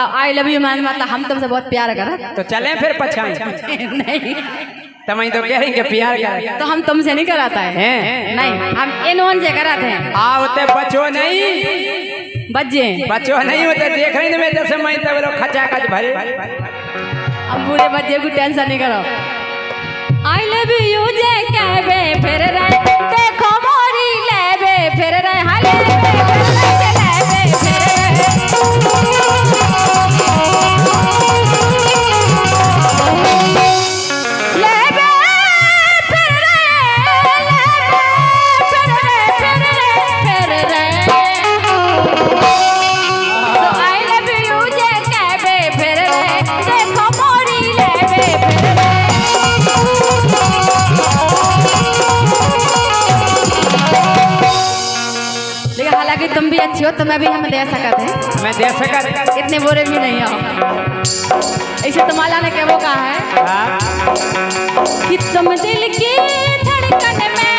बताओ I love you मान मतलब हम तुमसे बहुत प्यार करत। तो चले फिर पछाई नहीं तमई तो कह रही कि प्यार कर तो हम तुमसे नहीं कराता है नहीं हम इन वन से कराते हैं। होते बचो नहीं बच्चे बचो नहीं होते देख रही में जैसे मैं तब लोग खचा खच भरे हम पूरे बच्चे को टेंशन नहीं करो। आई लव यू जे कहबे फिर रहे देखो मोरी लेबे फिर रहे हाले लेबे फिर तुम भी अच्छी हो तुम्हें भी हम दे सकते हैं। मैं दे सकता इतने बुरे भी नहीं हो। ऐसे तुम्हारा ने क्या वो कहा है कि तुम दिल की धड़कन में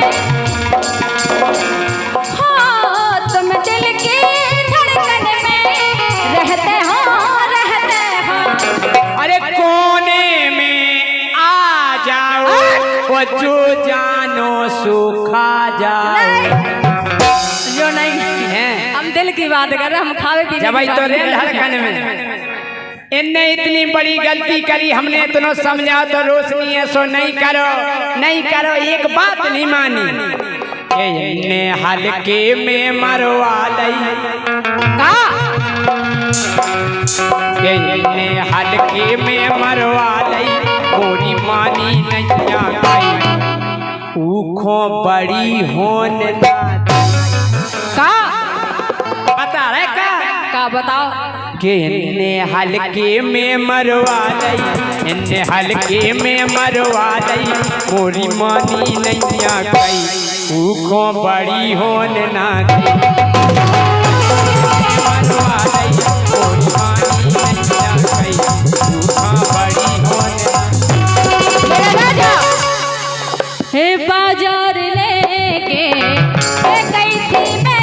हाँ तुम दिल की धड़कन में रहते हो। अरे कोने में आ जाओ वो जो जानो सुखा जाओ जो नहीं हम दिल की बात कर रहे हम खावे पीने जब तो रेल धड़कन में इनने इतनी बड़ी गलती करी हमने इतना समझा तो रोशनी ऐसो नहीं करो एक बात नहीं मानी इन्ने हल्के में मरवा लई इन्ने हल्के में मरवा लई गोरी मानी नैया गई ऊखों बड़ी होने बता रहे का बताओ कि इन्ने हल्के में मरवा लई इन्ने हल्के में मरवा लई मोरी मानी नैया गई ऊखों बड़ी होने ना गई मरवा लई मोरी मानी नैया गई ऊखों बड़ी होने हे बाजार लेके गई थी मैं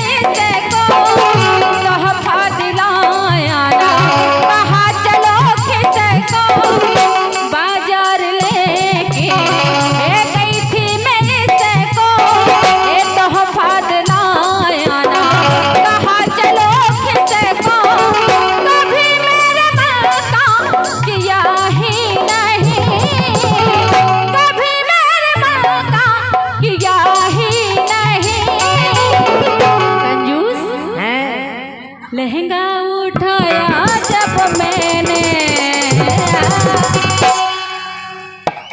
लहंगा उठाया जब मैंने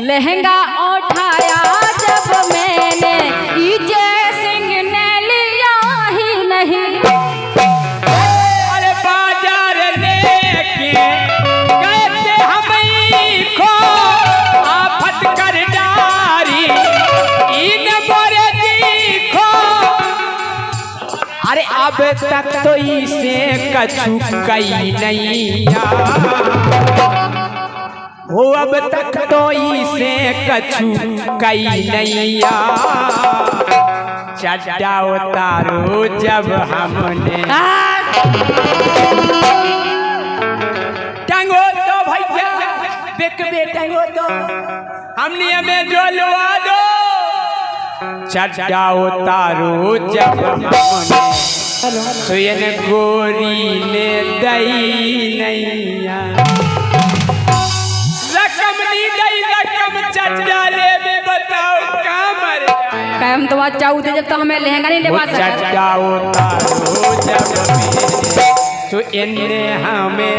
लहंगा उठाया जब मैंने जय सिंह ने लिया ही नहीं। अरे बाजार लेके गए थे हम को आफत कर डारी इन बोरे देखो अरे अब तक तो इसे कछु कई नहीं हो अब तक तो इसे कछु कई नहीं चड्डा उतारो जब हमने टंगो तो भैया बेकबे टंगो तो हमने हमें डोलवा दो चड्डा उतारो जब हमने तो ये गोरी ले दई नैया रकम नहीं दई रकम चड्डा ले भी बताओ कामर हम तो अच्छा होते जब तो हमें लहंगा नहीं ले पा सकते चड्डा उतारो जब तो इन्ने हमें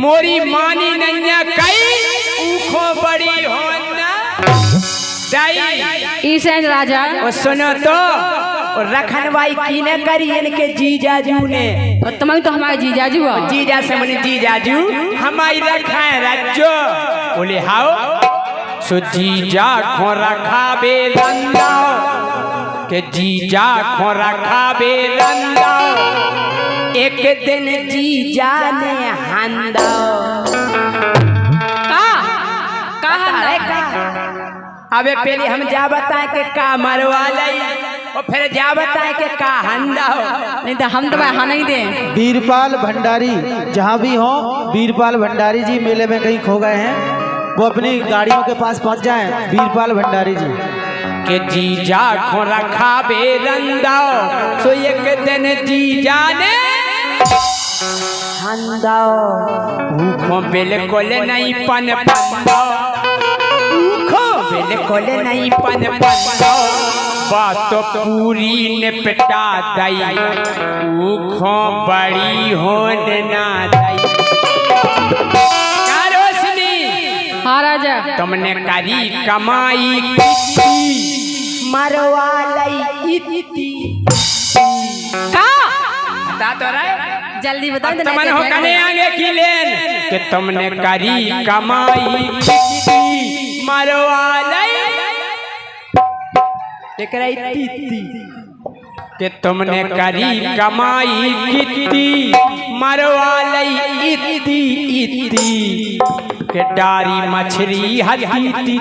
मोरी मानी नैया कई ऊखो बड़ी होना दाई। ईसैन राजा ओ सुनो तो रखनवाई की न करी इनके जीजाजू ने। तुम तो हमारे जीजाजू हो। जीजा से मन जीजाजू हमारी रखा है रज्जो। बोले हाओ सो जीजा खो रखा बेलंदा के जीजा खो रखा बेलंदा एक दिन जीजा ने हंदा अबे पहले हम जा बताए के का मरवा लई और फिर जा बताए के का हंदा हो। नहीं तो हम तो हाँ नहीं दे। वीरपाल भंडारी जहाँ भी हो, वीरपाल भंडारी जी मेले में कहीं खो गए हैं, वो अपनी गाड़ियों के पास पहुँच जाएं। वीरपाल भंडारी जी के जीजा खो रखा बेरंदा सो एक दिन जीजा ने हंदा ऊखों बिल्कुल नहीं पन पंदा बिल्कुल नहीं पन पंदा बात तो पूरी ने पिटा दई ऊखों बड़ी होने ना दई। हाँ राजा तुमने करी कमाई मरवा लई इतनी का बता तो रहे जल्दी बताओ। तुमने हो कने आगे की लेन कि तुमने करी कमाई मरवा लई कि तुमने करी कमाई कितनी मरवा लई इतनी इतनी के डारी मछली हल्की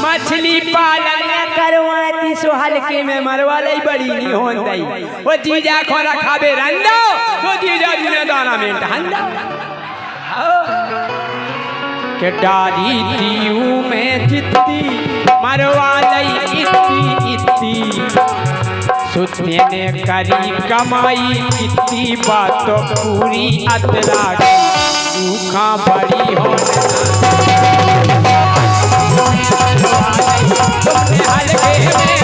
मछली पालन करवाती सो हल्के में मरवा लई बड़ी नहीं होती वो जीजा खो रखा बेरंदा वो जीजा जी ने दाना में हंदा के डारी तीऊ में जितनी मरवा लई इतनी इतनी सुते ने करी कमाई इतनी बात तो पूरी अतरा सूखा बड़ी हो हल्के में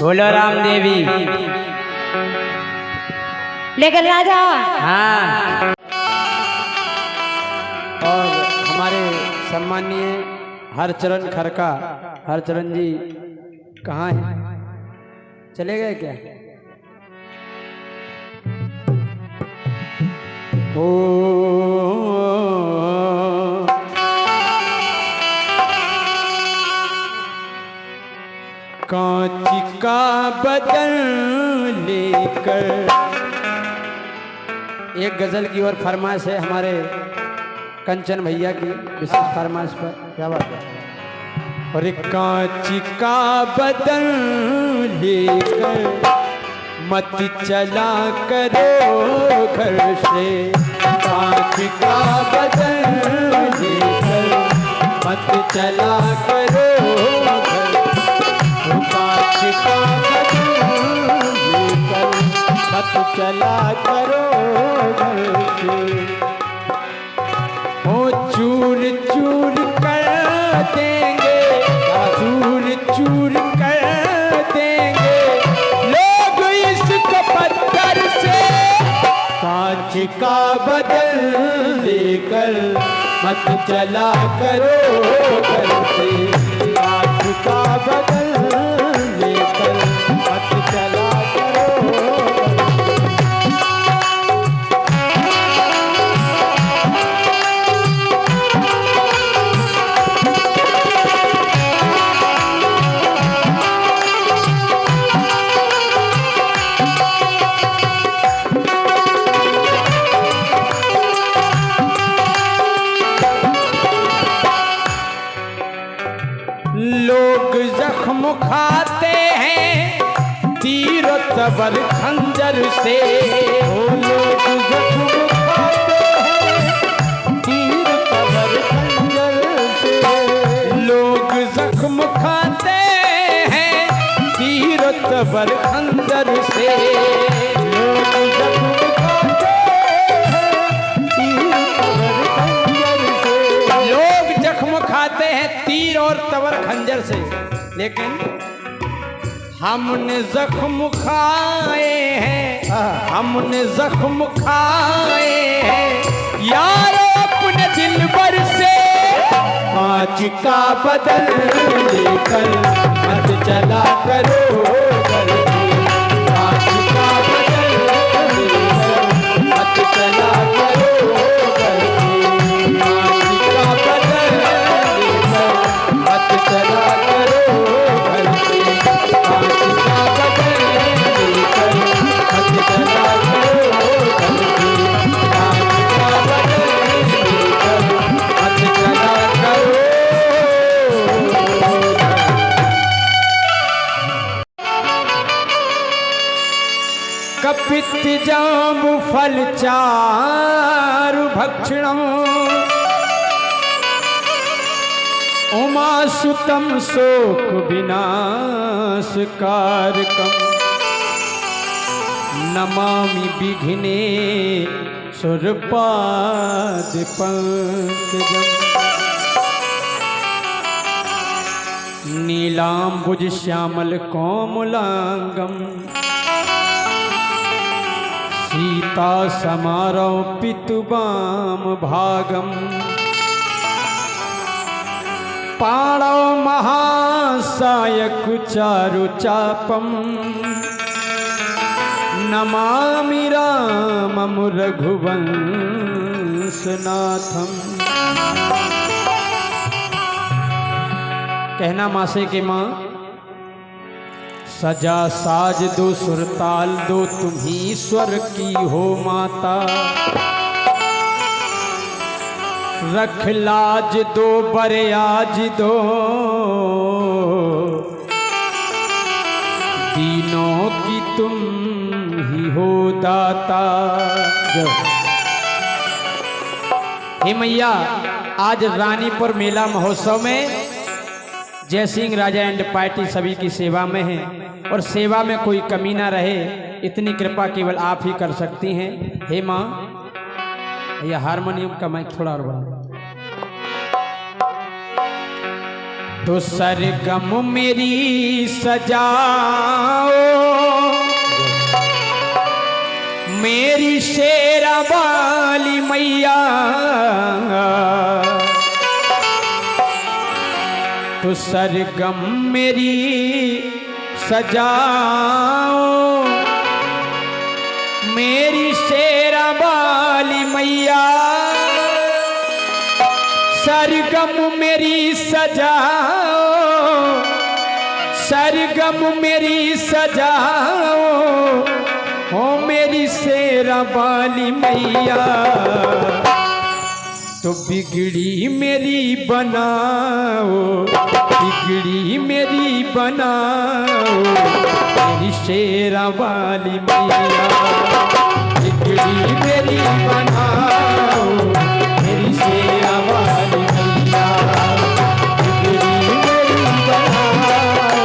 बोलो राम देवी। लेकिन राजा हाँ और हमारे सम्मानीय हरचरण खरका हरचरण जी कहाँ हैं? चले गए क्या? ओ कांच का बदन लेकर एक गजल की ओर फरमाइश है हमारे कंचन भैया की विशेष फरमाइश पर। क्या बात है? और कांच का बदन लेकर मत चला करो घर से कांच का बदन लेकर मत चला करो मत चला करो घर से हो चूर चूर कर देंगे चूर चूर कर देंगे लोग इसको पत्थर से कांच का बदल लेकर मत चला करो घर से कांच का बदल लेकर मत चला करो। लोग जख्म खाते हैं तीर तबर खंजर से लोग जख्म खाते हैं तीर तबर खंजर से लोग जख्म खाते हैं तीर तबर खंजर से। लोग जख्म खाते हैं तीर तबर खंजर से। लोग जख्म खाते हैं तीर और तबर खंजर से, लेकिन हमने जख्म खाए हैं, हमने जख्म खाए हैं यारो अपने दिल भर से। आज का बदल लेकर मत चला करो घर से। आज का बदल लेकर मत चला करो घर से। आज का बदल लेकर मत चला करो घर से। आज का बदल लेकर मत चला करो घर से। आज का बदल लेकर मत चला करो। कपित जाम्बु फल चारु भक्षणम उमा सुतम शोक विनाश कारकम। नमामि विघ्ने सुरपाद पंकजम। नीलांबुज श्यामल कोमलांगम सीता समारो पितुबाम भागम। पाणौ महासायक चारु चापम नमामि रामं रघुवंशनाथम। कहना माँ से कि माँ सजा साज दो सुरताल दो तुम्ही स्वर की हो माता। रख लाज दो बरियाज दो दीनों की तुम ही हो दाता। हे मैया, आज रानीपुर मेला महोत्सव में जय सिंह राजा एंड पार्टी सभी की सेवा में है और सेवा में कोई कमी ना रहे, इतनी कृपा केवल आप ही कर सकती हैं। हे माँ, यह हारमोनियम का माइक थोड़ा और बढ़ा। तो सरगम मेरी सजाओ मेरी शेरा वाली मैया। तो सरगम मेरी सजाओ मेरी शेरा वाली मैया। सरगम मेरी सजाओ सरगम मेरी सजाओ हो मेरी शेरा वाली मैया। तो बिगड़ी मेरी बनाओ बिगड़ी मेरी बनाओ मेरी शेरा वाली मैया। बिगड़ी मेरी बनाओ मेरी शेरा वाली मैया। बिगड़ी मेरी बनाओ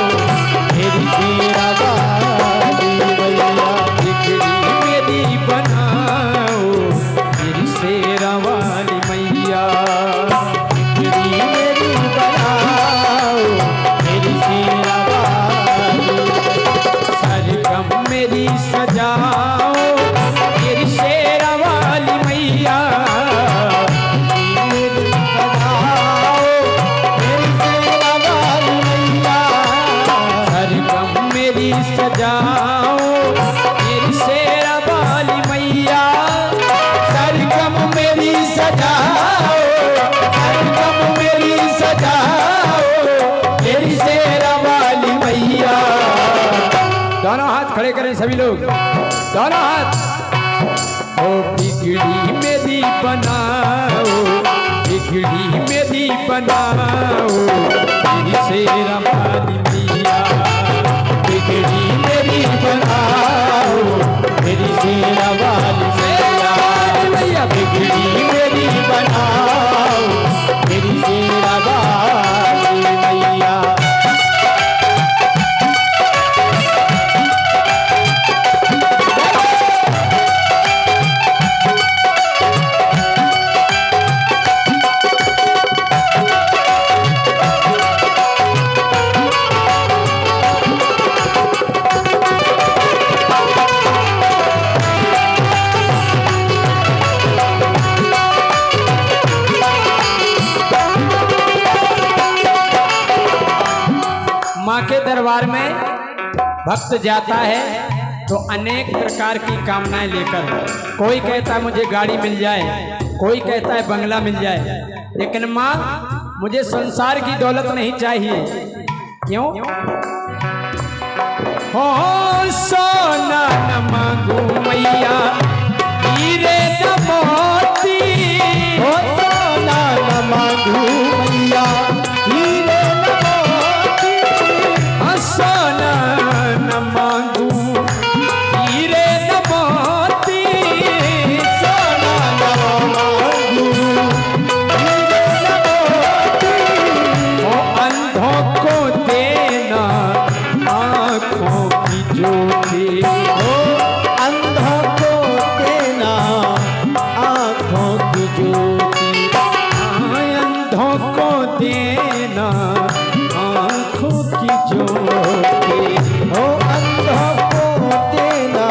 मेरी शेरा वाली मैया। बिगड़ी मेरी बनाओ मेरी शेरा वाली मैया। बिगड़ी मेरी बनाओ मेरी शेरा वाली। सरगम मेरी सजाओ मेरी शेरा वाली मैया। मेरी सजाओ मेरी शेरा वाली मैया। सरगम मेरी सजाओ मेरी शेरा वाली मैया। सरगम मेरी सजाओ सरगम मेरी सजाओ मेरी शेरा वाली मैया। दोनों हाथ खड़े करें सभी लोग, दोनों हाथ। ओ बिगड़ी मेरी बनाओ बिगड़ी मेरी बनाओ मेरी शेरा वाली मैया। बिगड़ी मेरी बनाओ मेरी शेरा वाली मैया। बिगड़ी मेरी बनाओ मेरी शेरा वाली मैया। माँ के दरबार में भक्त जाता है तो अनेक प्रकार की कामनाएं लेकर, कोई कहता है मुझे गाड़ी मिल जाए, कोई कहता है बंगला मिल जाए, लेकिन माँ मुझे संसार की दौलत नहीं चाहिए। क्यों? हो सोना न मांगू मैया, हीरे न मोती, हो सोना न मांगू मैया, हीरे न मोती, सोना न मांगू हीरे न मोती, सोना न मांगू हीरे न मोती, ओ अंधों को देना आँखों की ज्योति, हो अंधों को देना आँखों की ज्योति, अंधों को देना आँखों की ज्योति, हो अंधों को देना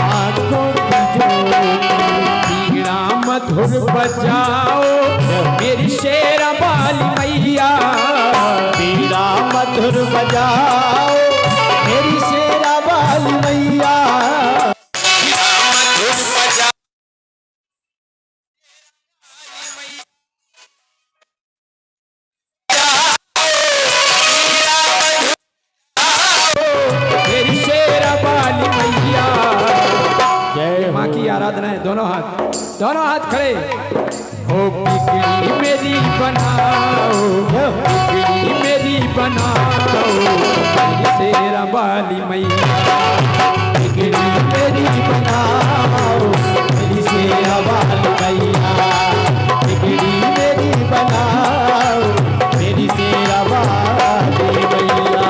आँखों की ज्योति। बीड़ा मधुर बजाओ मेरी शेरा वाली मैया, बीड़ा मधुर बजाओ मेरी शेरा वाली मैया, मेरी शेरा वाली मैया। जय माँ की आराधना है। दोनों हाथ खड़े हो। बिगड़ी मेरी बनाओ, बिगड़ी मेरी बनाओ मेरी शेरा वाली मैया, बिगड़ी मेरी बनाओ मेरी शेरा वाली मैया, बिगड़ी मेरी बनाओ मेरी शेरा वाली मैया।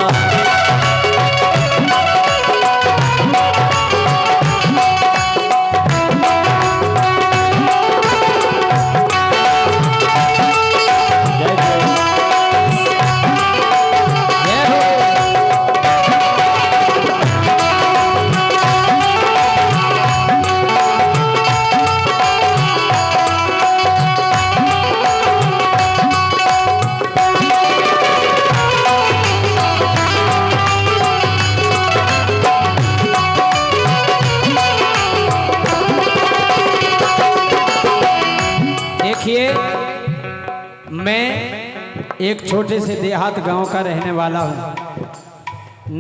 देखिए, मैं एक छोटे से देहात गांव का रहने वाला हूँ।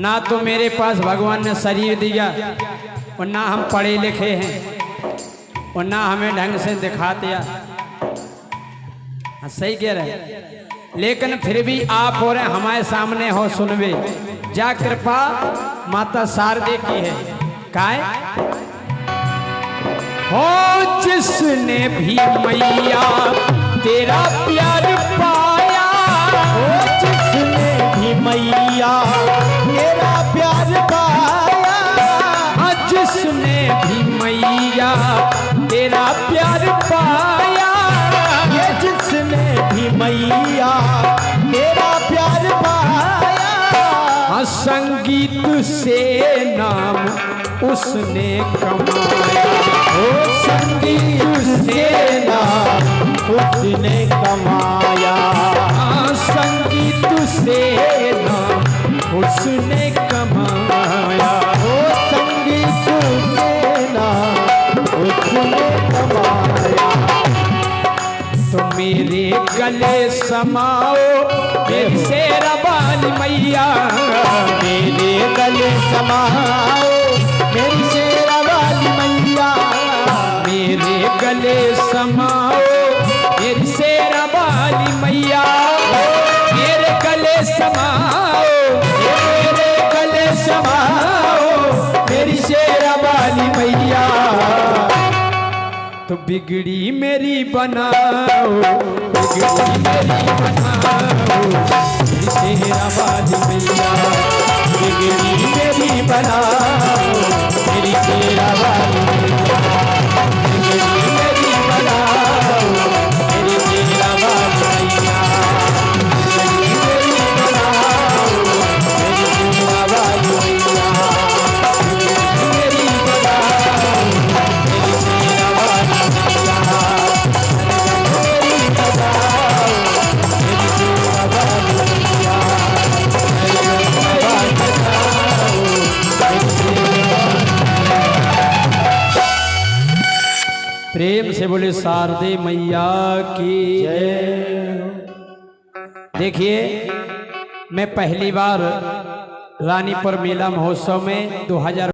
ना तो मेरे पास भगवान ने शरीर दिया और ना हम पढ़े लिखे हैं और ना हमें ढंग से दिखा दिया। हाँ, सही कह रहे हैं। लेकिन फिर भी आप और हमारे सामने हो सुनवे, जा कृपा माता शारदे की है। काय हो जिसने भी मैया तेरा प्यार पाया, हो जिसने भी मैया तेरा प्यार पाया, हाँ जिसने भी मैया तेरा प्यार पाया, ये जिसने भी मैया तेरा प्यार पाया, हाँ संगीत से नाम उसने कमाया, हो संगीत से नाम उसने कमाया, हाँ संगीत से नाम उसने कमाया, हो संगीत से नाम उसने कमाया। तो मेरे गले समाओ मेरी शेरा वाली मैया, मेरे गले समाओ मेरी शेरा वाली मैया, मेरे गले समाओ मेरी शेरा वाली मैया, मेरे गले समाओ, मेरे गले समाओ मेरी शेरा वाली मैया। तो बिगड़ी मेरी बनाओ, बिगड़ी मेरी बनाओ मेरी शेरा वाली मैया, बिगड़ी मेरी बनाओ मेरी शेरा वाली मैया, बिगड़ी मेरी बनाओ मेरी शेरा वाली मैया, बिगड़ी मेरी बनाओ मेरी शेरा वाली मैया, बिगड़ी मेरी बनाओ मेरी शेरा वाली मैया, बिगड़ी मेरी बनाओ मेरी शेरा वाली मैया। प्रेम से बोले शारदे मैया की देखिए, मैं पहली बार रानीपुर मेला महोत्सव में 2000